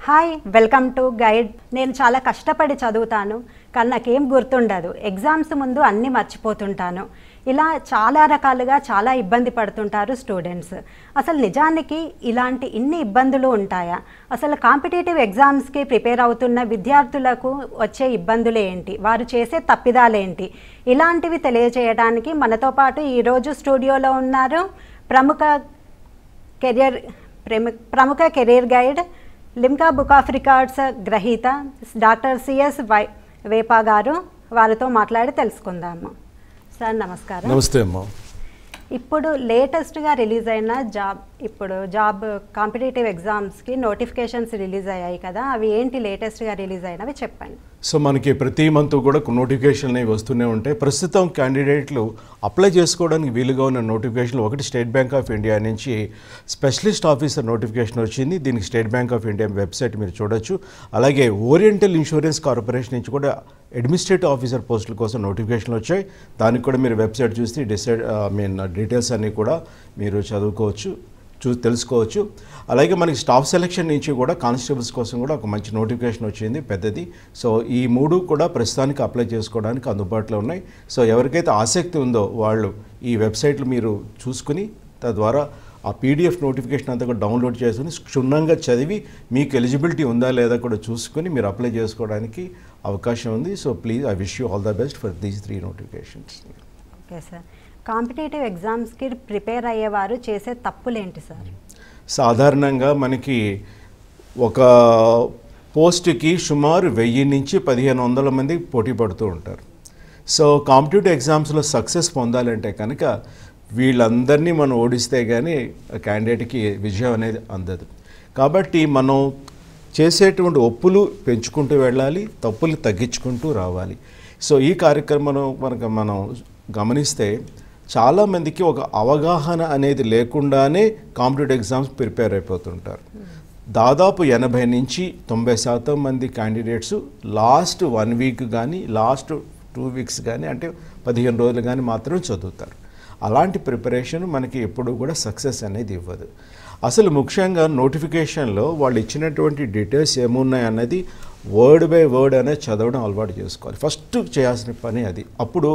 Hi welcome to guide. నేను చాలా కష్టపడి చదువుతాను కానీ నాకేం గుర్తుండదు. ఎగ్జామ్స్ ముందు అన్నీ మర్చిపోతుంటాను. ఇలా చాలా రకాలుగా చాలా ఇబ్బంది పడుతుంటారు స్టూడెంట్స్. అసలు నిజానికి ఇలాంటి ఇన్ని ఇబ్బందులు ఉంటాయా? అసలు కాంపిటేటివ్ ఎగ్జామ్స్కి ప్రిపేర్ అవుతున్న విద్యార్థులకు వచ్చే ఇబ్బందులు ఏంటి, వారు చేసే తప్పిదాలేంటి, ఇలాంటివి తెలియజేయడానికి మనతో పాటు ఈరోజు స్టూడియోలో ఉన్నారు ప్రముఖ career guide, Limca book of records గ్రహీత డాక్టర్ సిఎస్ వేపా గారు. వారితో మాట్లాడి తెలుసుకుందాము. సార్ నమస్కారం. నమస్తే అమ్మా. ఇప్పుడు లేటెస్ట్గా రిలీజ్ అయిన జాబ్ కాంపిటేటివ్ ఎగ్జామ్స్కి నోటిఫికేషన్స్ రిలీజ్ అయ్యాయి కదా, అవి ఏంటి లేటెస్ట్గా రిలీజ్ అయినవి చెప్పండి. సో మనకి ప్రతి మంత్ కూడా నోటిఫికేషన్లు అనేవి వస్తూనే ఉంటాయి. ప్రస్తుతం క్యాండిడేట్లు అప్లై చేసుకోవడానికి వీలుగా ఉన్న నోటిఫికేషన్లు ఒకటి స్టేట్ బ్యాంక్ ఆఫ్ ఇండియా నుంచి స్పెషలిస్ట్ ఆఫీసర్ నోటిఫికేషన్ వచ్చింది. దీనికి state bank of India website మీరు చూడొచ్చు. అలాగే ఓరియంటల్ ఇన్సూరెన్స్ కార్పొరేషన్ నుంచి కూడా అడ్మినిస్ట్రేటివ్ ఆఫీసర్ పోస్టుల కోసం నోటిఫికేషన్లు వచ్చాయి. దానికి కూడా మీరు వెబ్సైట్ చూసి డీటెయిల్స్ అన్నీ కూడా మీరు చదువుకోవచ్చు, తెలుసుకోవచ్చు. అలాగే మనకి స్టాఫ్ సెలక్షన్ నుంచి కూడా కానిస్టేబుల్స్ కోసం కూడా ఒక మంచి నోటిఫికేషన్ వచ్చింది పెద్దది. సో ఈ మూడు కూడా ప్రస్తుతానికి అప్లై చేసుకోవడానికి అందుబాటులో ఉన్నాయి. సో ఎవరికైతే ఆసక్తి ఉందో వాళ్ళు ఈ వెబ్సైట్లు మీరు చూసుకుని తద్వారా ఆ పీడిఎఫ్ నోటిఫికేషన్ అంతా కూడా డౌన్లోడ్ చేసుకుని క్షుణ్ణంగా చదివి మీకు ఎలిజిబిలిటీ ఉందా లేదా కూడా చూసుకుని మీరు అప్లై చేసుకోవడానికి అవకాశం ఉంది. So please I wish you all the best for these 3 notifications. Okay sir, competitive ఎగ్జామ్స్కి ప్రిపేర్ అయ్యేవారు చేసే తప్పులేంటి సార్? సాధారణంగా మనకి ఒక పోస్ట్కి సుమారు 1000 నుంచి 1500 మంది పోటీ పడుతూ ఉంటారు. సో కాంపిటేటివ్ ఎగ్జామ్స్లో సక్సెస్ పొందాలంటే కనుక వీళ్ళందరినీ మనం ఓడిస్తే కానీ క్యాండిడేట్కి విజయం అనేది అందదు. కాబట్టి మనం చేసేటువంటి ఒప్పులు పెంచుకుంటూ వెళ్ళాలి, తప్పులు తగ్గించుకుంటూ రావాలి. సో ఈ కార్యక్రమం మనం గమనిస్తే చాలామందికి ఒక అవగాహన అనేది లేకుండానే కాంపిటేటివ్ ఎగ్జామ్స్ ప్రిపేర్ అయిపోతుంటారు. దాదాపు 80 నుంచి 90% మంది క్యాండిడేట్స్ లాస్ట్ 1 వీక్ కానీ లాస్ట్ 2 వీక్స్ కానీ అంటే 15 రోజులు కానీ మాత్రం చదువుతారు. అలాంటి ప్రిపరేషన్ మనకి ఎప్పుడు కూడా సక్సెస్ అనేది ఇవ్వదు. అసలు ముఖ్యంగా నోటిఫికేషన్లో వాళ్ళు ఇచ్చినటువంటి డీటెయిల్స్ ఏమున్నాయి అన్నది వర్డ్ బై వర్డ్ అనేది చదవడం అలవాటు చేసుకోవాలి. ఫస్ట్ చేయాల్సిన పని అది. అప్పుడు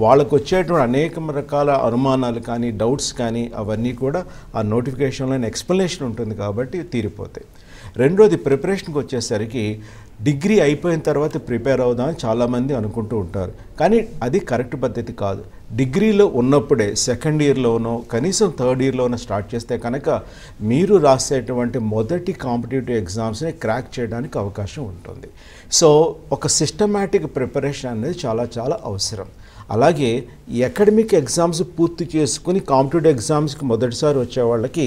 వాళ్ళకు వచ్చేటువంటి అనేక రకాల అనుమానాలు కానీ డౌట్స్ కానీ అవన్నీ కూడా ఆ నోటిఫికేషన్లో ఎక్స్ప్లెనేషన్ ఉంటుంది కాబట్టి తీరిపోతాయి. రెండోది ప్రిపరేషన్కి వచ్చేసరికి డిగ్రీ అయిపోయిన తర్వాత ప్రిపేర్ అవుదామని చాలామంది అనుకుంటూ ఉంటారు. కానీ అది కరెక్ట్ పద్ధతి కాదు. డిగ్రీలో ఉన్నప్పుడే సెకండ్ ఇయర్లోనో కనీసం థర్డ్ ఇయర్లోనో స్టార్ట్ చేస్తే కనుక మీరు రాసేటువంటి మొదటి కాంపిటేటివ్ ఎగ్జామ్స్ని క్రాక్ చేయడానికి అవకాశం ఉంటుంది. సో ఒక సిస్టమాటిక్ ప్రిపరేషన్ అనేది చాలా చాలా అవసరం. అలాగే అకాడమిక్ ఎగ్జామ్స్ పూర్తి చేసుకుని కాంపిటేటివ్ ఎగ్జామ్స్కి మొదటిసారి వచ్చే వాళ్ళకి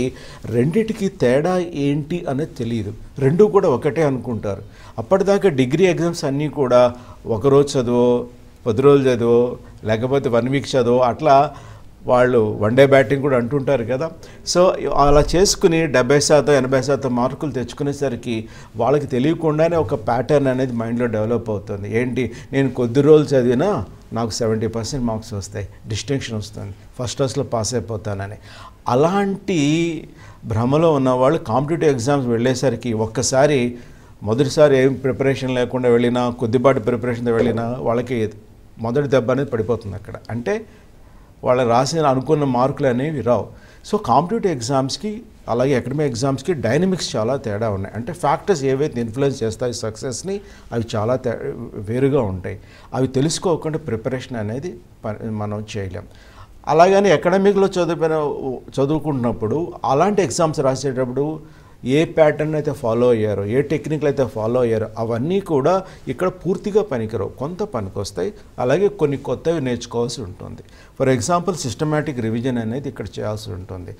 రెండిటికి తేడా ఏంటి అనేది తెలియదు. రెండు కూడా ఒకటే అనుకుంటారు. అప్పటిదాకా డిగ్రీ ఎగ్జామ్స్ అన్నీ కూడా ఒకరోజు చదువు, 10 రోజులు చదువు, లేకపోతే 1 వీక్ చదువు, అట్లా వాళ్ళు వన్ డే బ్యాటింగ్ కూడా అంటుంటారు కదా. సో అలా చేసుకుని 70% 80% మార్కులు తెచ్చుకునేసరికి వాళ్ళకి తెలియకుండానే ఒక ప్యాటర్న్ అనేది మైండ్లో డెవలప్ అవుతుంది. ఏంటి, నేను కొద్ది రోజులు చదివినా నాకు 70% మార్క్స్ వస్తాయి, డిస్టింక్షన్ వస్తుంది, ఫస్ట్ క్లాస్లో పాస్ అయిపోతానని. అలాంటి భ్రమలో ఉన్నవాళ్ళు కాంపిటేటివ్ ఎగ్జామ్స్ వెళ్ళేసరికి ఒక్కసారి మొదటిసారి ఏం ప్రిపరేషన్ లేకుండా వెళ్ళినా, కొద్దిపాటి ప్రిపరేషన్తో వెళ్ళినా వాళ్ళకి మొదటి దెబ్బ అనేది పడిపోతుంది అక్కడ. అంటే వాళ్ళు రాసిన అనుకున్న మార్కులు అనేవి రావు. సో కాంపిటేటివ్ ఎగ్జామ్స్కి అలాగే అకాడమిక్ ఎగ్జామ్స్కి డైనమిక్స్ చాలా తేడా ఉన్నాయి. అంటే ఫ్యాక్టర్స్ ఏవైతే ఇన్ఫ్లుయెన్స్ చేస్తాయి సక్సెస్ని అవి చాలా వేరుగా ఉంటాయి. అవి తెలుసుకోకుండా ప్రిపరేషన్ అనేది మనం చేయలేం. అలాగని అకాడమిక్లో చదువుకుంటున్నప్పుడు అలాంటి ఎగ్జామ్స్ రాసేటప్పుడు ఏ ప్యాటర్న్ అయితే ఫాలో అయ్యారో, ఏ టెక్నిక్లు అయితే ఫాలో అయ్యారో అవన్నీ కూడా ఇక్కడ పూర్తిగా పనికిరావు, కొంత పనికొస్తాయి. అలాగే కొన్ని కొత్తవి నేర్చుకోవాల్సి ఉంటుంది. ఫర్ ఎగ్జాంపుల్ సిస్టమాటిక్ రివిజన్ అనేది ఇక్కడ చేయాల్సి ఉంటుంది.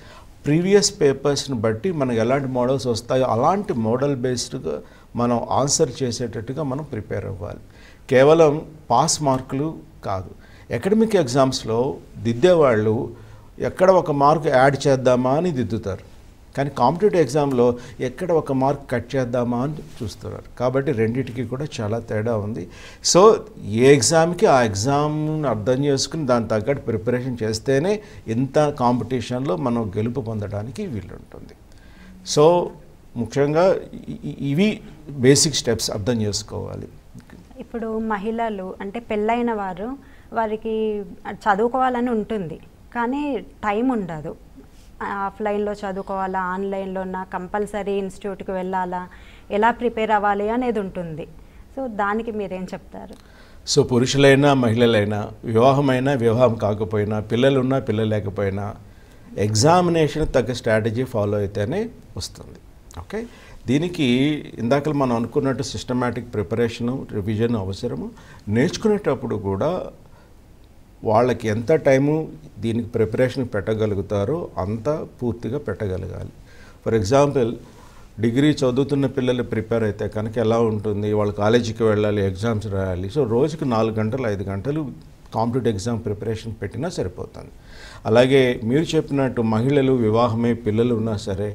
ప్రీవియస్ పేపర్స్ని బట్టి మనకు ఎలాంటి మోడల్స్ వస్తాయో అలాంటి మోడల్ బేస్డ్గా మనం ఆన్సర్ చేసేటట్టుగా మనం ప్రిపేర్ అవ్వాలి. కేవలం పాస్ మార్కులు కాదు. అకాడమిక్ ఎగ్జామ్స్లో దిద్దేవాళ్ళు ఎక్కడ ఒక మార్క్ యాడ్ చేద్దామా అని దిద్దుతారు. కానీ కాంపిటేటివ్ ఎగ్జామ్లో ఎక్కడ ఒక మార్క్ కట్ చేద్దామా అని చూస్తున్నారు. కాబట్టి రెండింటికి కూడా చాలా తేడా ఉంది. సో ఏ ఎగ్జామ్కి ఆ ఎగ్జామ్ని అర్థం చేసుకుని దాని తగ్గట్టు ప్రిపరేషన్ చేస్తేనే ఇంత కాంపిటీషన్లో మనం గెలుపు పొందడానికి వీలుంటుంది. సో ముఖ్యంగా ఇవి బేసిక్ స్టెప్స్ అర్థం చేసుకోవాలి. ఇప్పుడు మహిళలు అంటే పెళ్ళైన వారికి చదువుకోవాలని ఉంటుంది, కానీ టైం ఉండదు. ఆఫ్లైన్లో చదువుకోవాలా, ఆన్లైన్లోనా, కంపల్సరీ ఇన్స్టిట్యూట్కి వెళ్ళాలా, ఎలా ప్రిపేర్ అవ్వాలి అనేది ఉంటుంది. సో దానికి మీరేం చెప్తారు? సో పురుషులైనా మహిళలైనా, వివాహమైనా వివాహం కాకపోయినా, పిల్లలున్నా పిల్లలు లేకపోయినా ఎగ్జామినేషన్ తగ్గ స్ట్రాటజీ ఫాలో అయితేనే వస్తుంది. ఓకే, దీనికి ఇందాక మనం అనుకున్నట్టు సిస్టమాటిక్ ప్రిపరేషను, రివిజన్ అవసరము. నేర్చుకునేటప్పుడు కూడా వాళ్ళకి ఎంత టైము దీనికి ప్రిపరేషన్ పెట్టగలుగుతారో అంత పూర్తిగా పెట్టగలగాలి. ఫర్ ఎగ్జాంపుల్, డిగ్రీ చదువుతున్న పిల్లలు ప్రిపేర్ అయితే కనుక ఎలా ఉంటుంది, వాళ్ళు కాలేజీకి వెళ్ళాలి, ఎగ్జామ్స్ రాయాలి. సో రోజుకి 4 గంటలు 5 గంటలు కాంపిటేటివ్ ఎగ్జామ్ ప్రిపరేషన్ పెట్టినా సరిపోతుంది. అలాగే మీరు చెప్పినట్టు మహిళలు వివాహమై పిల్లలు ఉన్నా సరే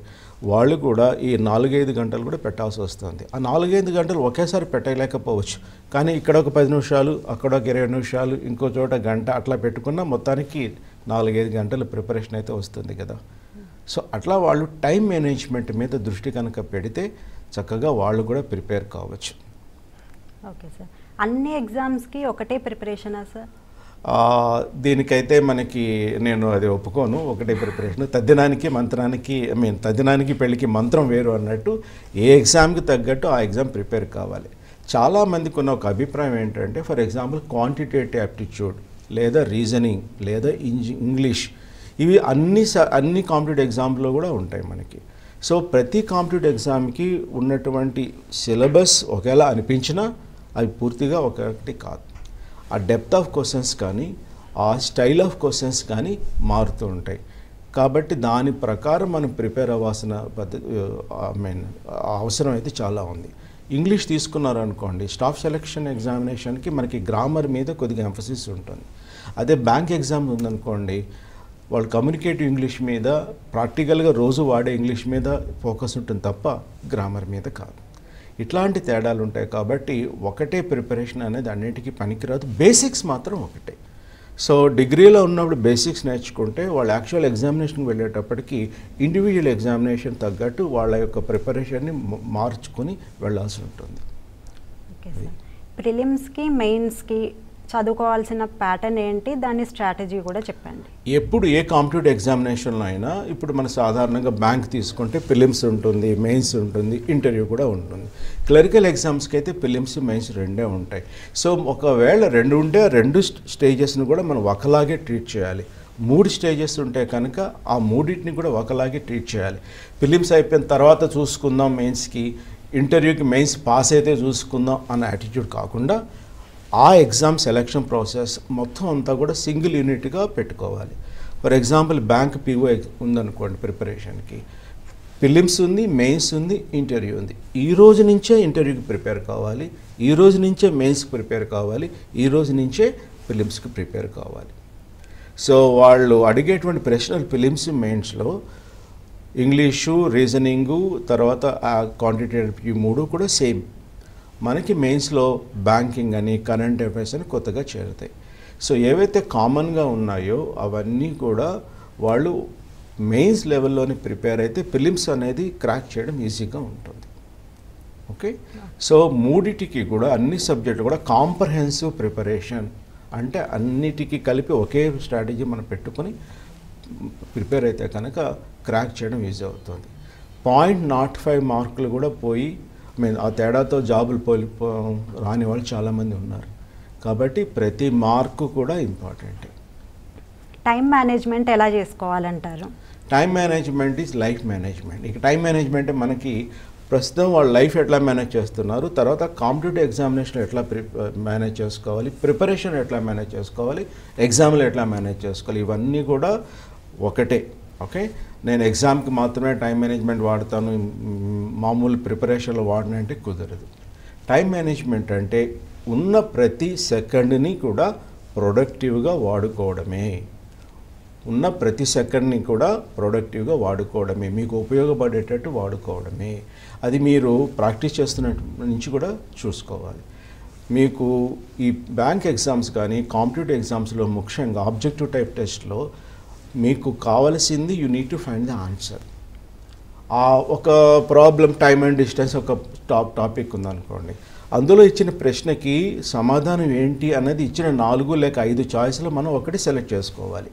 వాళ్ళు కూడా ఈ 4-5 గంటలు కూడా పెట్టాల్సి వస్తుంది. ఆ 4-5 గంటలు ఒకేసారి పెట్టలేకపోవచ్చు, కానీ ఇక్కడ ఒక 10 నిమిషాలు, అక్కడ ఒక 20 నిమిషాలు, ఇంకో చోట గంట అట్లా పెట్టుకున్నా మొత్తానికి 4-5 గంటల ప్రిపరేషన్ అయితే వస్తుంది కదా. సో అట్లా వాళ్ళు టైం మేనేజ్మెంట్ మీద దృష్టి కనుక పెడితే చక్కగా వాళ్ళు కూడా ప్రిపేర్ కావచ్చు. ఓకే సార్, అన్ని ఎగ్జామ్స్కి ఒకటే ప్రిపరేషనా సార్? దీనికైతే నేను అది ఒప్పుకోను. ఒకటే ప్రిపరేషన్. తద్దినానికి మంత్రానికి తద్దినానికి పెళ్ళికి మంత్రం వేరు అన్నట్టు ఏ ఎగ్జామ్కి తగ్గట్టు ఆ ఎగ్జామ్ ప్రిపేర్ కావాలి. చాలామందికి ఉన్న ఒక అభిప్రాయం ఏంటంటే, ఫర్ ఎగ్జాంపుల్ క్వాంటిటేటివ్ యాప్టిట్యూడ్ లేదా రీజనింగ్ లేదా ఇంగ్లీష్, ఇవి అన్ని కాంపిటేటివ్ ఎగ్జామ్లో కూడా ఉంటాయి మనకి. సో ప్రతి కాంపిటేటివ్ ఎగ్జామ్కి ఉన్నటువంటి సిలబస్ ఒకేలా అనిపించినా అవి పూర్తిగా ఒకటి కాదు. ఆ డెప్త్ ఆఫ్ క్వశ్చన్స్ కానీ ఆ స్టైల్ ఆఫ్ క్వశ్చన్స్ కానీ మారుతూ ఉంటాయి. కాబట్టి దాని ప్రకారం మనం ప్రిపేర్ అవ్వాల్సిన అవసరం అయితే చాలా ఉంది. ఇంగ్లీష్ తీసుకున్నారనుకోండి, స్టాఫ్ సెలక్షన్ ఎగ్జామినేషన్కి మనకి గ్రామర్ మీద కొద్దిగా ఎంఫసిస్ ఉంటుంది. అదే బ్యాంక్ ఎగ్జామ్ ఉందనుకోండి, వాళ్ళు కమ్యూనికేటివ్ ఇంగ్లీష్ మీద, ప్రాక్టికల్గా రోజు వాడే ఇంగ్లీష్ మీద ఫోకస్ ఉంటుంది తప్ప గ్రామర్ మీద కాదు. ఇట్లాంటి తేడాలు ఉంటాయి. కాబట్టి ఒకటే ప్రిపరేషన్ అనేది అన్నిటికీ పనికిరాదు. బేసిక్స్ మాత్రం ఒకటే. సో డిగ్రీలో ఉన్నప్పుడు బేసిక్స్ నేర్చుకుంటే వాళ్ళు యాక్చువల్ ఎగ్జామినేషన్కి వెళ్ళేటప్పటికి ఇండివిజువల్ ఎగ్జామినేషన్ తగ్గట్టు వాళ్ళ యొక్క ప్రిపరేషన్ని మార్చుకొని వెళ్ళాల్సి ఉంటుంది. ఓకే సార్, ప్రిలిమ్స్కి మెయిన్స్కి చదువుకోవాల్సిన ప్యాటర్న్ ఏంటి, దాని స్ట్రాటజీ కూడా చెప్పండి. ఎప్పుడు ఏ కాంపిటేటివ్ ఎగ్జామినేషన్లో అయినా, ఇప్పుడు మన సాధారణంగా బ్యాంక్ తీసుకుంటే ప్రిలిమ్స్ ఉంటుంది, మెయిన్స్ ఉంటుంది, ఇంటర్వ్యూ కూడా ఉంటుంది. క్లరికల్ ఎగ్జామ్స్కి అయితే ప్రిలిమ్స్ మెయిన్స్ రెండే ఉంటాయి. సో ఒకవేళ 2 ఉంటే 2 స్టేజెస్ని కూడా మనం ఒకలాగే ట్రీట్ చేయాలి. 3 స్టేజెస్ ఉంటే కనుక ఆ 3టిని కూడా ఒకలాగే ట్రీట్ చేయాలి. ప్రిలిమ్స్ అయిపోయిన తర్వాత చూసుకుందాం మెయిన్స్కి, ఇంటర్వ్యూకి మెయిన్స్ పాస్ అయితే చూసుకుందాం అన్న యాటిట్యూడ్ కాకుండా ఆ ఎగ్జామ్ సెలక్షన్ ప్రాసెస్ మొత్తం అంతా కూడా సింగిల్ యూనిట్గా పెట్టుకోవాలి. ఫర్ ఎగ్జాంపుల్ బ్యాంక్ పిఓ ఉందనుకోండి, ప్రిపరేషన్కి ప్రిలిమ్స్ ఉంది, మెయిన్స్ ఉంది, ఇంటర్వ్యూ ఉంది. ఈ రోజు నుంచే ఇంటర్వ్యూకి ప్రిపేర్ కావాలి, ఈ రోజు నుంచే మెయిన్స్కి ప్రిపేర్ కావాలి, ఈ రోజు నుంచే ప్రిలిమ్స్కి ప్రిపేర్ కావాలి. సో వాళ్ళు అడిగేటువంటి ప్రశ్నలు ప్రిలిమ్స్ మెయిన్స్లో ఇంగ్లీషు, రీజనింగు, తర్వాత క్వాంటిటేటివ్ 3 కూడా సేమ్. మనకి మెయిన్స్లో బ్యాంకింగ్ అని, కరెంట్ అఫైర్స్ అని కొత్తగా చేరుతాయి. సో ఏవైతే కామన్గా ఉన్నాయో అవన్నీ కూడా వాళ్ళు మెయిన్స్ లెవెల్లోనే ప్రిపేర్ అయితే ప్రిలిమ్స్ అనేది క్రాక్ చేయడం ఈజీగా ఉంటుంది. ఓకే, సో 3టికి కూడా అన్ని సబ్జెక్టులు కూడా కాంప్రహెన్సివ్ ప్రిపరేషన్ అంటే అన్నిటికీ కలిపి ఒకే స్ట్రాటజీ మనం పెట్టుకొని ప్రిపేర్ అయితే కనుక క్రాక్ చేయడం ఈజీ అవుతుంది. 0.05 మార్కులు కూడా పోయి ఆ తేడాతో జాబులు రాని వాళ్ళు చాలామంది ఉన్నారు. కాబట్టి ప్రతి మార్కు కూడా ఇంపార్టెంట్. టైం మేనేజ్మెంట్ ఎలా చేసుకోవాలంటారు? Time management is life management. ఇక టైం మేనేజ్మెంట్ మనకి ప్రస్తుతం వాళ్ళ లైఫ్ ఎట్లా మేనేజ్ చేస్తున్నారు, తర్వాత కాంపిటేటివ్ ఎగ్జామినేషన్ ఎట్లా మేనేజ్ చేసుకోవాలి, ప్రిపరేషన్ ఎట్లా మేనేజ్ చేసుకోవాలి, ఎగ్జామ్లు ఎట్లా మేనేజ్ చేసుకోవాలి, ఇవన్నీ కూడా ఒకటే. ఓకే, నేను ఎగ్జామ్కి మాత్రమే టైం మేనేజ్మెంట్ వాడతాను, మామూలు ప్రిపరేషన్లో వాడినంటే కుదరదు. టైం మేనేజ్మెంట్ అంటే ఉన్న ప్రతి సెకండ్ని కూడా ప్రొడక్టివ్గా వాడుకోవడమే. ఉన్న ప్రతి సెకండ్ని కూడా ప్రొడక్టివ్గా వాడుకోవడమే, మీకు ఉపయోగపడేటట్టు వాడుకోవడమే. అది మీరు ప్రాక్టీస్ చేస్తున్న నుంచి కూడా చూసుకోవాలి. మీకు ఈ బ్యాంక్ ఎగ్జామ్స్ కానీ కాంపిటేటివ్ ఎగ్జామ్స్లో ముఖ్యంగా ఆబ్జెక్టివ్ టైప్ టెస్ట్లో మీకు కావలసింది you need to find the answer. ఒక ప్రాబ్లం టైమ్ అండ్ డిస్టెన్స్ ఒక టాపిక్ ఉందనుకోండి, అందులో ఇచ్చిన ప్రశ్నకి సమాధానం ఏంటి అన్నది ఇచ్చిన 4 లేక 5 చాయిస్లో మనం ఒకటి సెలెక్ట్ చేసుకోవాలి.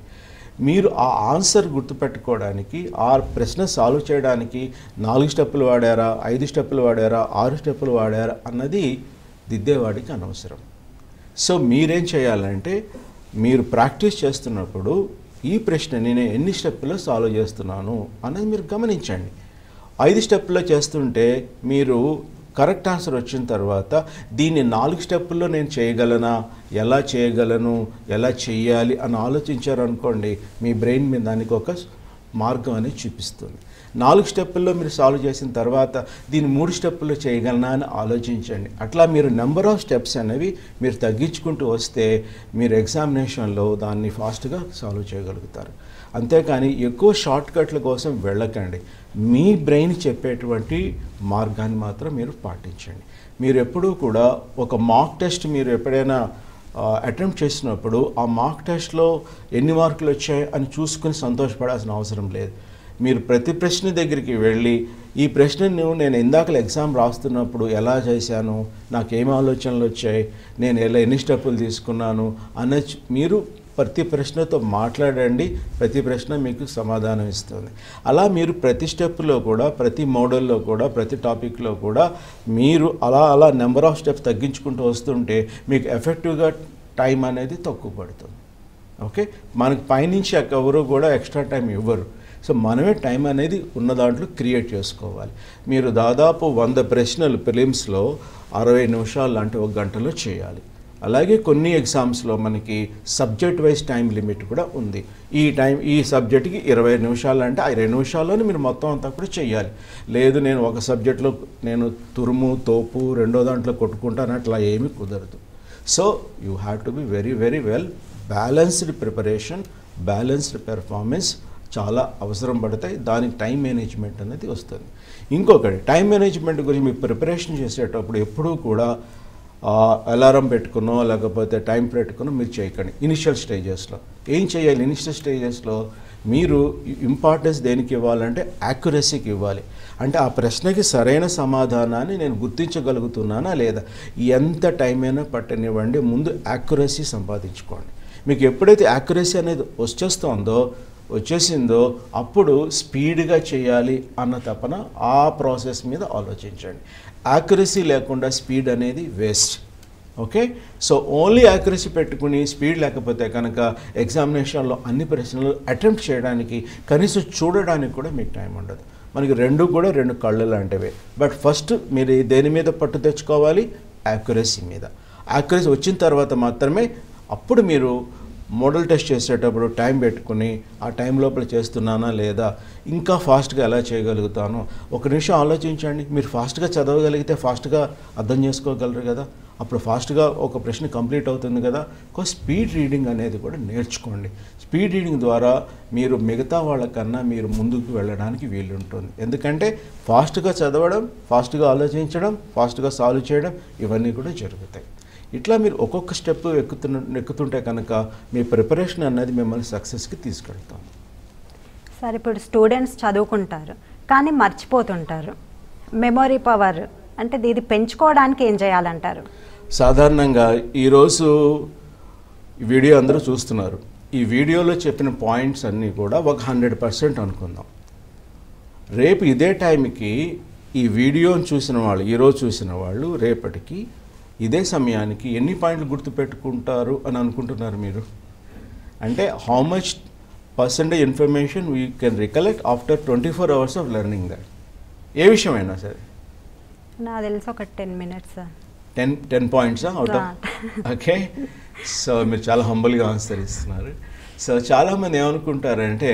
మీరు ఆ ఆన్సర్ గుర్తుపెట్టుకోవడానికి, ఆ ప్రశ్న సాల్వ్ చేయడానికి 4 స్టెప్పులు వాడారా, 5 స్టెప్పులు వాడారా, 6 స్టెప్పులు వాడారా అన్నది దిద్దేవాడికి అనవసరం. సో మీరేం చేయాలంటే, మీరు ప్రాక్టీస్ చేస్తున్నప్పుడు ఈ ప్రశ్నని నేను ఎన్ని స్టెప్పుల్లో సాల్వ్ చేస్తున్నాను అన్నది మీరు గమనించండి. 5 స్టెప్పుల్లో చేస్తుంటే మీరు కరెక్ట్ ఆన్సర్ వచ్చిన తర్వాత దీన్ని 4 స్టెప్పుల్లో నేను చేయగలనా, ఎలా చేయగలను, ఎలా చేయాలి అని ఆలోచించారనుకోండి, మీ బ్రెయిన్ మీద దానికి ఒక మార్గం అనేది చూపిస్తుంది. 4 స్టెప్పుల్లో మీరు సాల్వ్ చేసిన తర్వాత దీన్ని 3 స్టెప్పుల్లో చేయగలనా అని ఆలోచించండి. అట్లా మీరు నెంబర్ ఆఫ్ స్టెప్స్ అనేవి మీరు తగ్గించుకుంటూ వస్తే మీరు ఎగ్జామినేషన్లో దాన్ని ఫాస్ట్గా సాల్వ్ చేయగలుగుతారు. అంతేకాని ఎక్కువ షార్ట్కట్ల కోసం వెళ్ళకండి. మీ బ్రెయిన్ చెప్పేటువంటి మార్గాన్ని మాత్రం మీరు పాటించండి. మీరు ఎప్పుడూ కూడా ఒక మాక్ టెస్ట్ మీరు ఎప్పుడైనా అటెంప్ట్ చేసినప్పుడు ఆ మాక్ టెస్ట్లో ఎన్ని మార్కులు వచ్చాయి అని చూసుకుని సంతోషపడాల్సిన అవసరం లేదు. మీరు ప్రతి ప్రశ్న దగ్గరికి వెళ్ళి ఈ ప్రశ్నను నేను ఇందాకలు ఎగ్జామ్ రాస్తున్నప్పుడు ఎలా చేశాను, నాకేం ఆలోచనలు వచ్చాయి, నేను ఎన్ని స్టెప్పులు తీసుకున్నాను అన్న మీరు ప్రతి ప్రశ్నతో మాట్లాడండి. ప్రతి ప్రశ్న మీకు సమాధానం ఇస్తుంది. అలా మీరు ప్రతి స్టెప్లో కూడా, ప్రతి మోడల్లో కూడా, ప్రతి టాపిక్లో కూడా మీరు అలా నెంబర్ ఆఫ్ స్టెప్స్ తగ్గించుకుంటూ వస్తుంటే మీకు ఎఫెక్టివ్గా టైం అనేది తక్కువ పడుతుంది. ఓకే, మనకు పైనుంచి ఎవరు కూడా ఎక్స్ట్రా టైం ఇవ్వరు. సో మనమే టైం అనేది ఉన్న దాంట్లో క్రియేట్ చేసుకోవాలి. మీరు దాదాపు 100 ప్రశ్నలు ప్రిలిమ్స్లో 60 నిమిషాలు అంటే 1 గంటలో చేయాలి. అలాగే కొన్ని ఎగ్జామ్స్లో మనకి సబ్జెక్ట్ వైజ్ టైం లిమిట్ కూడా ఉంది. ఈ సబ్జెక్ట్కి 20 నిమిషాలు అంటే ఆ 20 నిమిషాల్లోనే మీరు మొత్తం అంతా కూడా చేయాలి. లేదు నేను ఒక సబ్జెక్ట్లో నేను తురుము తోపు రెండో దాంట్లో కొట్టుకుంటాను అట్లా ఏమీ కుదరదు. So you have to be very very well balanced preparation, balanced performance చాలా అవసరం పడతాయి. దానికి టైం మేనేజ్మెంట్ అనేది వస్తుంది. ఇంకొకటి టైం మేనేజ్మెంట్ గురించి మీరు ప్రిపరేషన్ చేసేటప్పుడు ఎప్పుడూ కూడా అలారం పెట్టుకునో లేకపోతే టైం పెట్టుకునో మీరు చేయకండి. ఇనిషియల్ స్టేజెస్లో ఏం చేయాలి? ఇనిషియల్ స్టేజెస్లో మీరు ఇంపార్టెన్స్ దేనికి ఇవ్వాలంటే యాక్యురసీకి ఇవ్వాలి. అంటే ఆ ప్రశ్నకి సరైన సమాధానాన్ని నేను గుర్తించగలుగుతున్నానా లేదా, ఎంత టైం అయినా పట్టనివ్వండి, ముందు యాక్యురసీ సంపాదించుకోండి. మీకు ఎప్పుడైతే యాక్యురసీ అనేది వచ్చేసిందో అప్పుడు స్పీడ్గా చేయాలి అన్న తపన ఆ ప్రాసెస్ మీద ఆలోచించండి. యాక్యురసీ లేకుండా స్పీడ్ అనేది waste. Okay, so only accuracy పెట్టుకుని స్పీడ్ లేకపోతే కనుక ఎగ్జామినేషన్లో అన్ని ప్రశ్నలు అటెంప్ట్ చేయడానికి, కనీసం చూడడానికి కూడా మీకు టైం ఉండదు. మనకి రెండు కళ్ళు లాంటివే. బట్ ఫస్ట్ మీరు దేని మీద పట్టు తెచ్చుకోవాలి? యాక్యురసీ మీద. యాక్యురసీ వచ్చిన తర్వాత మాత్రమే అప్పుడు మీరు మోడల్ టెస్ట్ చేసేటప్పుడు టైం పెట్టుకుని ఆ టైం లోపల చేస్తున్నానా లేదా, ఇంకా ఫాస్ట్గా ఎలా చేయగలుగుతాను, 1 నిమిషం ఆలోచించండి. మీరు ఫాస్ట్గా చదవగలిగితే ఫాస్ట్గా అర్థం చేసుకోగలరు కదా, అప్పుడు ఫాస్ట్గా ఒక ప్రశ్న కంప్లీట్ అవుతుంది కదా. స్పీడ్ రీడింగ్ అనేది కూడా నేర్చుకోండి. స్పీడ్ రీడింగ్ ద్వారా మీరు మిగతా వాళ్ళకన్నా మీరు ముందుకు వెళ్ళడానికి వీలుంటుంది. ఎందుకంటే ఫాస్ట్గా చదవడం, ఫాస్ట్గా ఆలోచించడం, ఫాస్ట్గా సాల్వ్ చేయడం ఇవన్నీ కూడా జరుగుతాయి. ఇట్లా మీరు ఒక్కొక్క స్టెప్ ఎక్కుతుంటే కనుక మీ ప్రిపరేషన్ అనేది మిమ్మల్ని సక్సెస్కి తీసుకెళ్తాం. సార్, ఇప్పుడు స్టూడెంట్స్ చదువుకుంటారు కానీ మర్చిపోతుంటారు. మెమొరీ పవర్ అంటే ఇది పెంచుకోవడానికి ఏం చేయాలంటారు? సాధారణంగా ఈరోజు వీడియో అందరూ చూస్తున్నారు. ఈ వీడియోలో చెప్పిన పాయింట్స్ అన్నీ కూడా ఒక 100% అనుకుందాం. రేపు ఇదే టైంకి ఈ వీడియోని చూసిన వాళ్ళు, ఈరోజు చూసిన వాళ్ళు రేపటికి ఇదే సమయానికి ఎన్ని పాయింట్లు గుర్తుపెట్టుకుంటారు అని అనుకుంటున్నారు మీరు? అంటే how much percentage information we can recollect after 24 hours of learning that. ఏ విషయమైనా సరే నాకు తెలిసి ఒక 10 minutes. 10 points out of. Okay, so మీరు చాలా హంబుల్గా ఆన్సర్ ఇస్తున్నారు. సో చాలామంది ఏమనుకుంటారంటే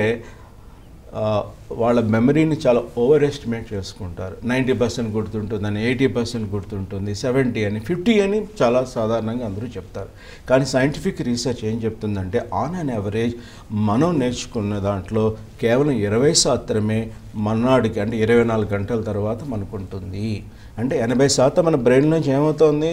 వాళ్ళ మెమరీని చాలా ఓవర్ ఎస్టిమేట్ చేసుకుంటారు. 90% గుర్తుంటుందని, 80% గుర్తుంటుంది, 70 అని, 50 అని చాలా సాధారణంగా అందరూ చెప్తారు. కానీ సైంటిఫిక్ రీసెర్చ్ ఏం చెప్తుందంటే ఆన్ అన్ యావరేజ్ మనం నేర్చుకున్న దాంట్లో కేవలం 20% మన్నాడికి అంటే 24 గంటల తర్వాత మనకు ఉంటుంది. అంటే 80% మన బ్రెయిన్ నుంచి ఏమవుతుంది?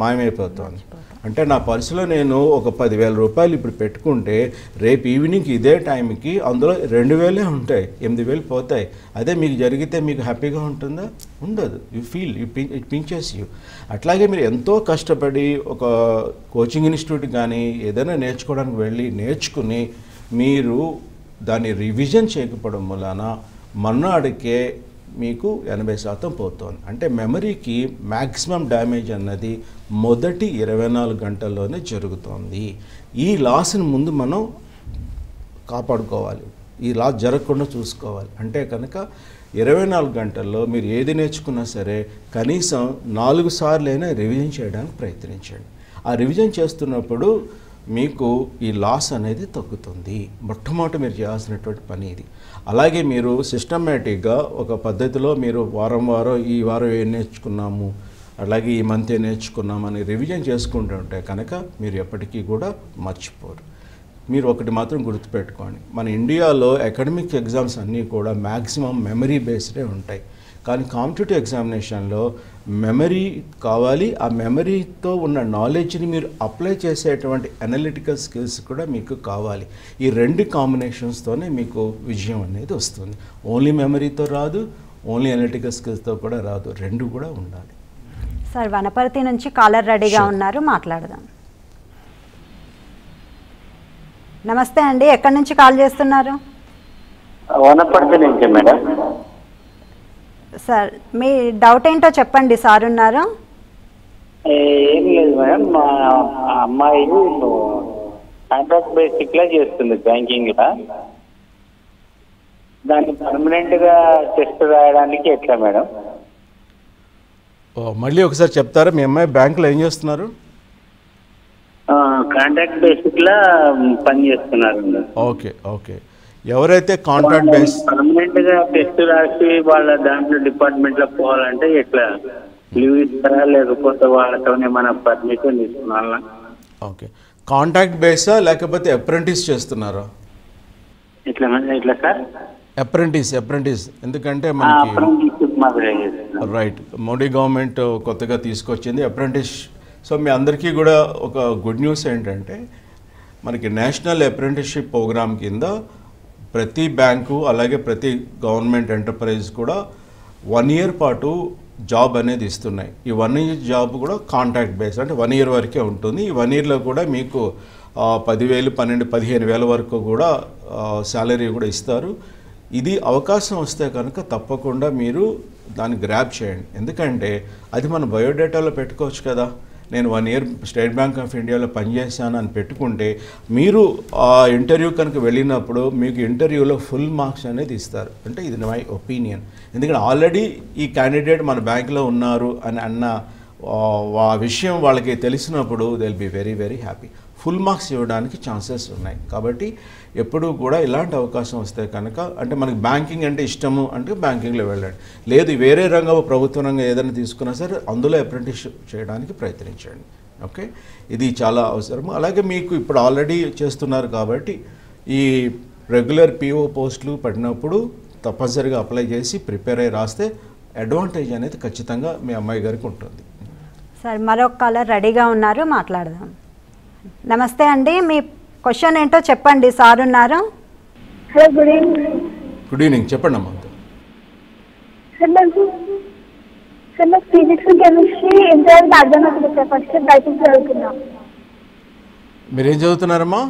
మాయమైపోతుంది. అంటే నా పర్సులో నేను ఒక 10,000 రూపాయలు ఇప్పుడు పెట్టుకుంటే రేపు ఈవినింగ్ ఇదే టైంకి అందులో 2,000 ఉంటాయి, 8,000 పోతాయి. అదే మీకు జరిగితే మీకు హ్యాపీగా ఉంటుందా? ఉండదు. You feel it pinches you. అట్లాగే మీరు ఎంతో కష్టపడి ఒక కోచింగ్ ఇన్స్టిట్యూట్ కానీ ఏదైనా నేర్చుకోవడానికి వెళ్ళి నేర్చుకుని మీరు దాన్ని రివిజన్ చేయకపోవడం వలన మన్నాడికే మీకు 80% పోతుంది. అంటే మెమరీకి మ్యాక్సిమం డ్యామేజ్ అన్నది మొదటి 24 గంటల్లోనే జరుగుతుంది. ఈ లాస్ని ముందు మనం కాపాడుకోవాలి, ఈ లాస్ జరగకుండా చూసుకోవాలి. అంటే కనుక 24 గంటల్లో మీరు ఏది నేర్చుకున్నా సరే కనీసం 4 సార్లైనా రివిజన్ చేయడానికి ప్రయత్నించండి. ఆ రివిజన్ చేస్తున్నప్పుడు మీకు ఈ లాస్ అనేది తగ్గుతుంది. మొట్టమొదటి మీరు చేయాల్సినటువంటి పని ఇది. అలాగే మీరు సిస్టమేటిక్గా ఒక పద్ధతిలో మీరు వారం ఈ వారం ఏం నేర్చుకున్నాము, అలాగే ఈ మంత్ ఏం నేర్చుకున్నాము అని రివిజన్ చేసుకుంటుంటే కనుక మీరు ఎప్పటికీ కూడా మర్చిపోరు. మీరు ఒకటి మాత్రం గుర్తుపెట్టుకోండి, మన ఇండియాలో అకాడమిక్ ఎగ్జామ్స్ అన్నీ కూడా మ్యాక్సిమం మెమరీ బేస్డే ఉంటాయి. కానీ కాంపిటేటివ్ ఎగ్జామినేషన్లో మెమరీ కావాలి. ఆ మెమరీతో ఉన్న నాలెడ్జ్ని మీరు అప్లై చేసేటువంటి అనలిటికల్ స్కిల్స్ కూడా మీకు కావాలి. ఈ 2 కాంబినేషన్స్తోనే మీకు విజయం అనేది వస్తుంది. ఓన్లీ మెమరీతో రాదు, ఓన్లీ అనలిటికల్ స్కిల్స్తో కూడా రాదు, 2 కూడా ఉండాలి. సార్ వనపర్తి నుంచి కాలర్ రెడీగా ఉన్నారు, మాట్లాడదాం. నమస్తే అండి, ఎక్కడి నుంచి కాల్ చేస్తున్నారు? వనపర్తి నుంచి మేడం. సార్ మీ డౌట్ ఏంటో చెప్పండి, సార్ ఉన్నారు. ఏం లేదు మేడం, మా అమ్మాయి కాంట్రాక్ట్ బేసిక్ లా చేస్తుంది బ్యాంకింగ్ లా. దాన్ని పర్మనెంట్ గా టెస్ట్ రాయడానికి ఎట్లా మేడం? మళ్ళీ ఒకసారి చెప్తారా? మీ అమ్మాయి బ్యాంకులో ఏం చేస్తున్నారు? కాంట్రాక్ట్ బేసిక్ లా పని చేస్తున్నారు. Okay okay. ఎవరైతే కాంట్రాక్ట్ బేస్ పర్మనెంట్ గా టెస్ట్ రాసి వాళ్ళ దాంట్లో డిపార్ట్మెంట్ లో పోవాలంటే ఎట్లా లీవ్ ఇస్తారా, లేకపోతే వాళ్ళతోనే మన పర్మిషన్ తీసుకున్నారా? ఓకే. కాంట్రాక్ట్ బేసా లేకపోతే అప్రెంటిస్ చేస్తున్నారా? ఎట్లా సార్? అప్రెంటిస్. ఎందుకంటే మనకి రైట్, మోడీ గవర్నమెంట్ కొత్తగా తీసుకొచ్చింది అప్రెంటిస్. సో మీ అందరికీ కూడా ఒక గుడ్ న్యూస్ ఏంటంటే మనకి నేషనల్ అప్రెంటిస్షిప్ ప్రోగ్రామ్ కింద ప్రతి బ్యాంకు అలాగే ప్రతి గవర్నమెంట్ ఎంటర్ప్రైజ్ కూడా 1 year పాటు జాబ్ అనేది ఇస్తున్నాయి. ఈ 1 year జాబ్ కూడా కాంట్రాక్ట్ బేస్, అంటే 1 year వరకే ఉంటుంది. ఈ 1 yearలో కూడా మీకు 10,000, 12,000, 15,000 వరకు కూడా శాలరీ కూడా ఇస్తారు. ఇది అవకాశం వస్తే కనుక తప్పకుండా మీరు దాన్ని గ్రాబ్ చేయండి. ఎందుకంటే అది మన బయోడేటాలో పెట్టుకోవచ్చు కదా. నేను 1 year స్టేట్ బ్యాంక్ ఆఫ్ ఇండియాలో పనిచేశాను అని పెట్టుకుంటే మీరు ఆ ఇంటర్వ్యూ కనుక వెళ్ళినప్పుడు మీకు ఇంటర్వ్యూలో ఫుల్ మార్క్స్ అనేది ఇస్తారు. అంటే ఇది మై ఒపీనియన్. ఎందుకంటే ఆల్రెడీ ఈ క్యాండిడేట్ మన బ్యాంకులో ఉన్నారు అని అన్న ఆ విషయం వాళ్ళకి తెలిసినప్పుడు they will be very very happy. Full marks ఇవ్వడానికి ఛాన్సెస్ ఉన్నాయి. కాబట్టి ఎప్పుడూ కూడా ఇలాంటి అవకాశం వస్తే కనుక, అంటే మనకి బ్యాంకింగ్ అంటే ఇష్టము అంటే బ్యాంకింగ్లో వెళ్ళండి, లేదు వేరే రంగం ప్రభుత్వ రంగం ఏదైనా తీసుకున్నా సరే అందులో అప్రెంటిస్షిప్ చేయడానికి ప్రయత్నించండి. ఓకే, ఇది చాలా అవసరం. అలాగే మీకు ఇప్పుడు ఆల్రెడీ చేస్తున్నారు కాబట్టి ఈ రెగ్యులర్ పిఓ పోస్టులు పడినప్పుడు తప్పనిసరిగా అప్లై చేసి ప్రిపేర్ అయ్యి రాస్తే అడ్వాంటేజ్ అనేది ఖచ్చితంగా మీ అమ్మాయి గారికి ఉంటుంది. సార్ మరొక కాలర్ రెడీగా ఉన్నారు, మాట్లాడదాం. నమస్తే అండి, మీ క్వశ్చన్ ఏంటో చెప్పండి, సార్ ఉన్నారు. Sir good evening. Good evening, చెప్పండి అమ్మా. సార్ నాకు ఫిజిక్స్ కెమిస్ట్రీ ఇంతవరకు అర్థమవుతుంది సార్. ఫస్ట్ బయటకు చదువుతున్నాం. మీరేం చదువుతున్నారమ్మా?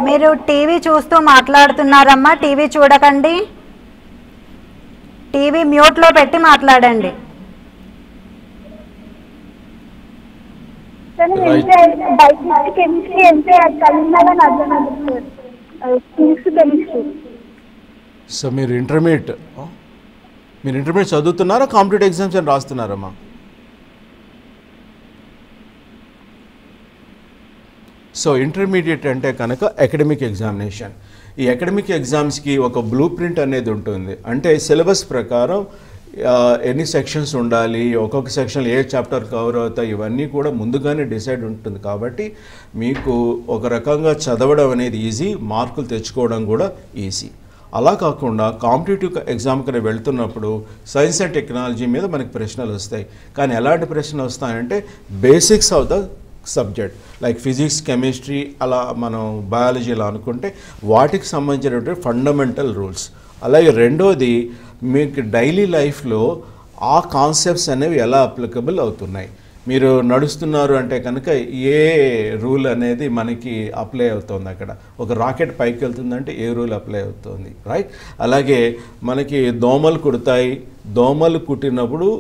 మీరు టీవీ చూస్తూ మాట్లాడుతున్నారమ్మా, టీవీ చూడకండి, టీవీ మ్యూట్లో పెట్టి మాట్లాడండి. కెమిస్ట్రీ ఎంతే కలిగినారని అర్థమవుతుంది సార్. Physics chemistry. సో మీరు ఇంటర్మీడియట్ చదువుతున్నారా, కాంపిటేటివ్ ఎగ్జామ్స్ అని రాస్తున్నారమ్మా? సో ఇంటర్మీడియట్ అంటే కనుక అకాడమిక్ ఎగ్జామినేషన్. ఈ అకాడమిక్ ఎగ్జామ్స్కి ఒక బ్లూ ప్రింట్ అనేది ఉంటుంది. అంటే సిలబస్ ప్రకారం ఎన్ని సెక్షన్స్ ఉండాలి, ఒక్కొక్క సెక్షన్ ఏ చాప్టర్ కవర్ అవుతాయి, ఇవన్నీ కూడా ముందుగానే డిసైడ్ ఉంటుంది. కాబట్టి మీకు ఒక రకంగా చదవడం అనేది ఈజీ, మార్కులు తెచ్చుకోవడం కూడా ఈజీ. అలా కాకుండా కాంపిటేటివ్ ఎగ్జామ్కి వెళ్తున్నప్పుడు సైన్స్ అండ్ టెక్నాలజీ మీద మనకి ప్రశ్నలు వస్తాయి. కానీ ఎలాంటి ప్రశ్నలు వస్తాయంటే basics of the subject, like physics, chemistry, అలా మనం బయాలజీలో అనుకుంటే వాటికి సంబంధించినటువంటి ఫండమెంటల్ రూల్స్. అలాగే రెండోది మీకు డైలీ లైఫ్లో ఆ కాన్సెప్ట్స్ అనేవి ఎలా అప్లికబుల్ అవుతున్నాయి. మీరు నడుస్తున్నారు అంటే కనుక ఏ రూల్ అనేది మనకి అప్లై అవుతుంది, అక్కడ ఒక రాకెట్ పైకి వెళ్తుందంటే ఏ రూల్ అప్లై అవుతుంది, రైట్. అలాగే మనకి దోమలు కుడతాయి, దోమలు కుట్టినప్పుడు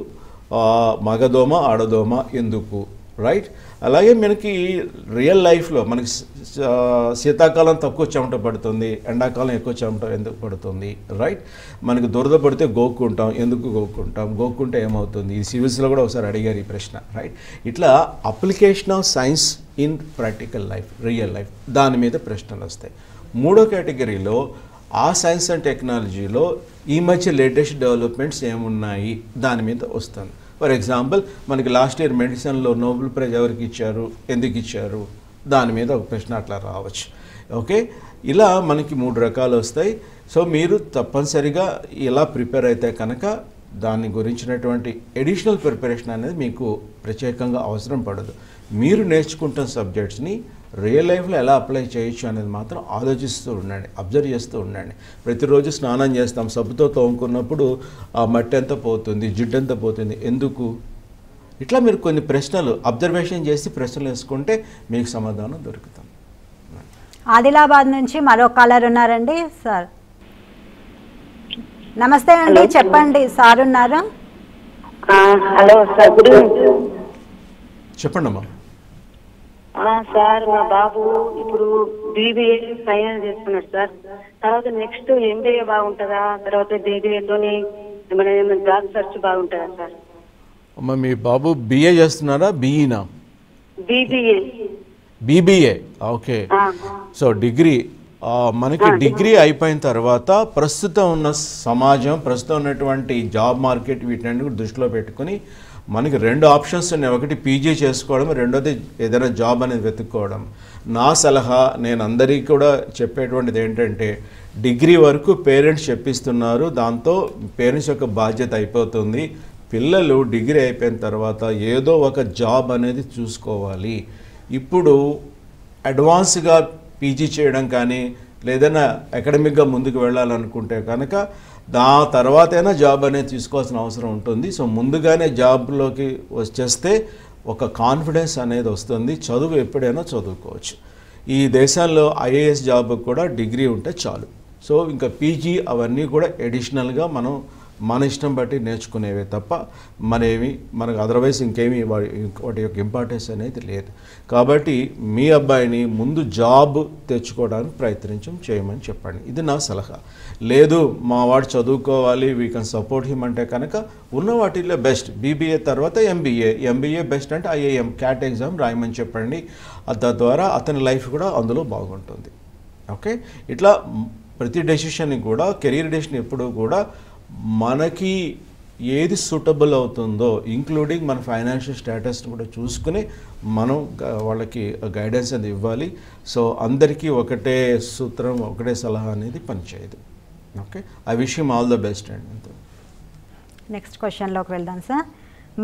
మగదోమ ఆడదోమ ఎందుకు, రైట్. అలాగే మనకి రియల్ లైఫ్లో మనకి శీతాకాలం తక్కువ చెమట పడుతుంది, ఎండాకాలం ఎక్కువ చెమట ఎందుకు పడుతుంది, రైట్. మనకి దురద పడితే గోక్కుంటాం, ఎందుకు గోక్కుంటాం, గోక్కుంటే ఏమవుతుంది, ఈ సివిల్స్లో కూడా ఒకసారి అడిగారు ఈ ప్రశ్న, రైట్. ఇట్లా application of science in practical life, real life, దాని మీద ప్రశ్నలు వస్తాయి. మూడో కేటగిరీలో ఆ సైన్స్ అండ్ టెక్నాలజీలో ఈ మధ్య లేటెస్ట్ డెవలప్మెంట్స్ ఏమున్నాయి దాని మీద వస్తుంది. ఫర్ ఎగ్జాంపుల్ మనకి లాస్ట్ ఇయర్ మెడిసిన్లో నోబెల్ ప్రైజ్ ఎవరికి ఇచ్చారు, ఎందుకు ఇచ్చారు, దాని మీద ఒక ప్రశ్న అట్లా రావచ్చు. ఓకే, ఇలా మనకి 3 రకాలు వస్తాయి. సో మీరు తప్పనిసరిగా ఇలా ప్రిపేర్ అయితే కనుక దాని గురించినటువంటి ఎడిషనల్ ప్రిపరేషన్ అనేది మీకు ప్రత్యేకంగా అవసరం పడదు. మీరు నేర్చుకుంటున్న సబ్జెక్ట్స్ని రియల్ లైఫ్లో ఎలా అప్లై చేయొచ్చు అనేది మాత్రం ఆలోచిస్తూ ఉండండి, అబ్జర్వ్ చేస్తూ ఉండండి. ప్రతిరోజు స్నానం చేస్తాం, సబ్బుతో తోముకున్నప్పుడు ఆ మట్టి ఎంత పోతుంది, జిడ్డు ఎంత పోతుంది, ఎందుకు, ఇట్లా మీరు కొన్ని ప్రశ్నలు అబ్జర్వేషన్ చేసి ప్రశ్నలు వేసుకుంటే మీకు సమాధానం దొరుకుతుంది. ఆదిలాబాద్ నుంచి మరో కాలర్ ఉన్నారండి. సార్ నమస్తే అండి, చెప్పండి. సార్ ఉన్నారు. Hello sir, good evening. చెప్పండి అమ్మా. సార్ మా బాబు ఇప్పుడు బీబీఏ ఫైనల్ చేస్తున్నాడు సార్. తర్వాత నెక్స్ట్ ఎంబీఏ బాగుంటుందా, తర్వాత బీబీఏతోని ఏమైనా జాబ్ సెర్చ్ బాగుంటుందా సార్? అమ్మ మీ బాబు బిఏ చేస్తున్నారా, బీఈనా? BBA. BBA, okay. So degree, మనకి డిగ్రీ అయిపోయిన తర్వాత ప్రస్తుతం ఉన్న సమాజం, ప్రస్తుతం ఉన్నటువంటి జాబ్ మార్కెట్, వీటిని దృష్టిలో పెట్టుకుని మనకి 2 ఆప్షన్స్ ఉన్నాయి. ఒకటి పీజీ చేసుకోవడం, రెండోది ఏదైనా జాబ్ అనేది వెతుక్కోవడం. నా సలహా నేను అందరికీ కూడా చెప్పేటువంటిది ఏంటంటే డిగ్రీ వరకు పేరెంట్స్ చెప్పిస్తున్నారు, దాంతో పేరెంట్స్ యొక్క బాధ్యత అయిపోతుంది. పిల్లలు డిగ్రీ అయిపోయిన తర్వాత ఏదో ఒక జాబ్ అనేది చూసుకోవాలి. ఇప్పుడు అడ్వాన్స్గా పీజీ చేయడం కానీ లేదన్నా అకాడమిక్గా ముందుకు వెళ్ళాలనుకుంటే కనుక దా తర్వాతైనా జాబ్ అనేది తీసుకోవాల్సిన అవసరం ఉంటుంది. సో ముందుగానే జాబ్లోకి వచ్చేస్తే ఒక కాన్ఫిడెన్స్ అనేది వస్తుంది, చదువు ఎప్పుడైనా చదువుకోవచ్చు. ఈ దేశంలో ఐఏఎస్ జాబ్ కూడా డిగ్రీ ఉంటే చాలు. సో ఇంకా పీజీ అవన్నీ కూడా ఎడిషనల్గా మనం మన ఇష్టం బట్టి నేర్చుకునేవే తప్ప మనకు అదర్వైజ్ ఇంకేమీ వాటి యొక్క ఇంపార్టెన్స్ అనేది లేదు. కాబట్టి మీ అబ్బాయిని ముందు జాబ్ తెచ్చుకోవడానికి చేయమని చెప్పండి, ఇది నా సలహా. లేదు మా వాడు చదువుకోవాలి, వీ కెన్ సపోర్ట్ హిమ్ అంటే కనుక ఉన్న వాటిల్లో బెస్ట్ బీబీఏ తర్వాత ఎంబీఏ బెస్ట్ అంటే ఐఐఎం క్యాట్ ఎగ్జామ్ రాయమని చెప్పండి. తద్వారా అతని లైఫ్ కూడా అందులో బాగుంటుంది. ఓకే, ఇట్లా ప్రతి డెసిషన్ని కూడా, కెరీర్ డెసిషన్ ఎప్పుడూ కూడా మనకి ఏది సూటబుల్ అవుతుందో, ఇంక్లూడింగ్ మన ఫైనాన్షియల్ స్టేటస్ని కూడా చూసుకుని మనం వాళ్ళకి గైడెన్స్ అనేది ఇవ్వాలి. సో అందరికీ ఒకటే సూత్రం, ఒకటే సలహా అనేది పనిచేయదు. Okay, I wish you all the best అండి. నెక్స్ట్ క్వశ్చన్లోకి వెళ్దాం సార్.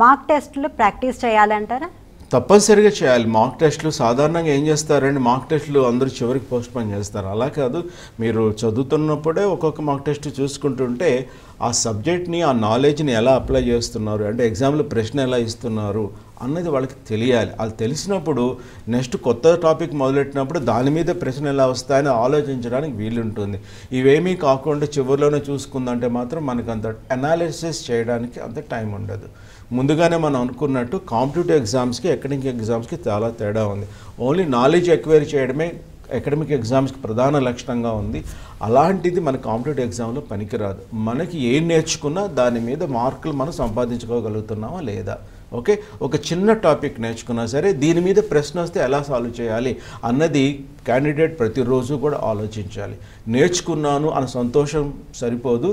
మార్క్ టెస్ట్లు ప్రాక్టీస్ చేయాలంటారా? తప్పనిసరిగా చేయాలి. మార్క్ టెస్టులు సాధారణంగా ఏం చేస్తారండి, మార్క్ టెస్టులు అందరూ చివరికి పోస్ట్పోన్ చేస్తారు. అలా కాదు, మీరు చదువుతున్నప్పుడే ఒక్కొక్క మార్క్ టెస్ట్ చూసుకుంటుంటే ఆ సబ్జెక్ట్ని, ఆ నాలెడ్జ్ని ఎలా అప్లై చేస్తున్నారు, అంటే ఎగ్జామ్లో ప్రశ్న ఎలా ఇస్తున్నారు అన్నది వాళ్ళకి తెలియాలి. అది తెలిసినప్పుడు నెక్స్ట్ కొత్త టాపిక్ మొదలెట్టినప్పుడు దాని మీద ప్రశ్న ఎలా వస్తాయని ఆలోచించడానికి వీలుంటుంది. ఇవేమీ కాకుండా చివరిలోనే చూసుకుందంటే మాత్రం మనకు అంత అనాలిసిస్ చేయడానికి అంత టైం ఉండదు. ముందుగానే మనం అనుకున్నట్టు కాంపిటేటివ్ ఎగ్జామ్స్కి అకాడమిక్ ఎగ్జామ్స్కి చాలా తేడా ఉంది. ఓన్లీ నాలెడ్జ్ ఎక్వైర్ చేయడమే అకాడమిక్ ఎగ్జామ్స్కి ప్రధాన లక్షణంగా ఉంది. అలాంటిది మన కాంపిటేటివ్ ఎగ్జామ్లో పనికిరాదు. మనకి ఏం నేర్చుకున్నా దాని మీద మార్కులు మనం సంపాదించుకోగలుగుతున్నామా లేదా. ఓకే, ఒక చిన్న టాపిక్ నేర్చుకున్నా సరే దీని మీద ప్రశ్న వస్తే ఎలా సాల్వ్ చేయాలి అన్నది క్యాండిడేట్ ప్రతిరోజు కూడా ఆలోచించాలి. నేర్చుకున్నాను అన్న సంతోషం సరిపోదు,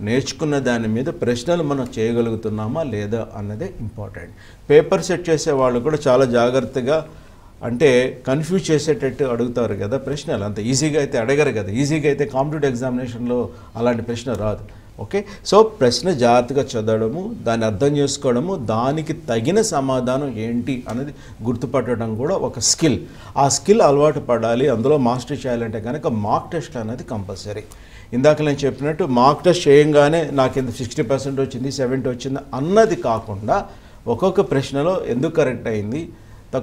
నేర్చుకున్న దాని మీద ప్రశ్నలు మనం చేయగలుగుతున్నామా లేదా అన్నదే ఇంపార్టెంట్. పేపర్ సెట్ చేసే వాళ్ళు కూడా చాలా జాగ్రత్తగా, అంటే కన్ఫ్యూజ్ చేసేటట్టు అడుగుతారు కదా ప్రశ్నలు. అంత ఈజీగా అయితే అడగరు కదా. ఈజీగా అయితే కాంపిటేటివ్ ఎగ్జామినేషన్లో అలాంటి ప్రశ్న రాదు. ఓకే, సో ప్రశ్న జాగ్రత్తగా చదవడము, దాన్ని అర్థం చేసుకోవడము, దానికి తగిన సమాధానం ఏంటి అనేది గుర్తుపట్టడం కూడా ఒక స్కిల్. ఆ స్కిల్ అలవాటు పడాలి. అందులో మాస్టర్ చేయాలంటే కనుక మార్క్ టెస్ట్ అనేది కంపల్సరీ. ఇందాక నేను చెప్పినట్టు మార్క్ టెస్ట్ చేయంగానే నాకు ఎంత 60% వచ్చింది, 70 వచ్చింది అన్నది కాకుండా ఒక్కొక్క ప్రశ్నలో ఎందుకు కరెక్ట్ అయింది,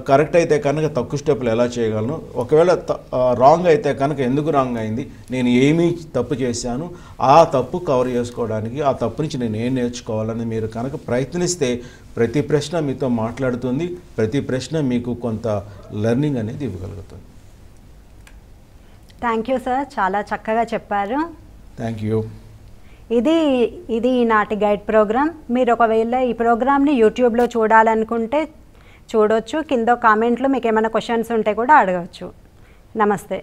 కరెక్ట్ అయితే కనుక తక్కువ స్టెప్పులు ఎలా చేయగలను, ఒకవేళ రాంగ్ అయితే కనుక ఎందుకు రాంగ్ అయింది, నేను ఏమీ తప్పు చేశాను, ఆ తప్పు కవర్ చేసుకోవడానికి ఆ తప్పు నుంచి నేను ఏం నేర్చుకోవాలని మీరు కనుక ప్రయత్నిస్తే ప్రతి ప్రశ్న మీతో మాట్లాడుతుంది, ప్రతి ప్రశ్న మీకు కొంత లెర్నింగ్ అనేది ఇవ్వగలుగుతుంది. థ్యాంక్ యూ సార్, చాలా చక్కగా చెప్పారు. Thank you. ఇది ఈనాటి గైడ్ ప్రోగ్రామ్. మీరు ఒకవేళ ఈ ప్రోగ్రామ్ని యూట్యూబ్లో చూడాలనుకుంటే చూడొచ్చు. కింద కామెంట్లో మీకు ఏమైనా క్వశ్చన్స్ ఉంటే కూడా అడగవచ్చు. నమస్తే.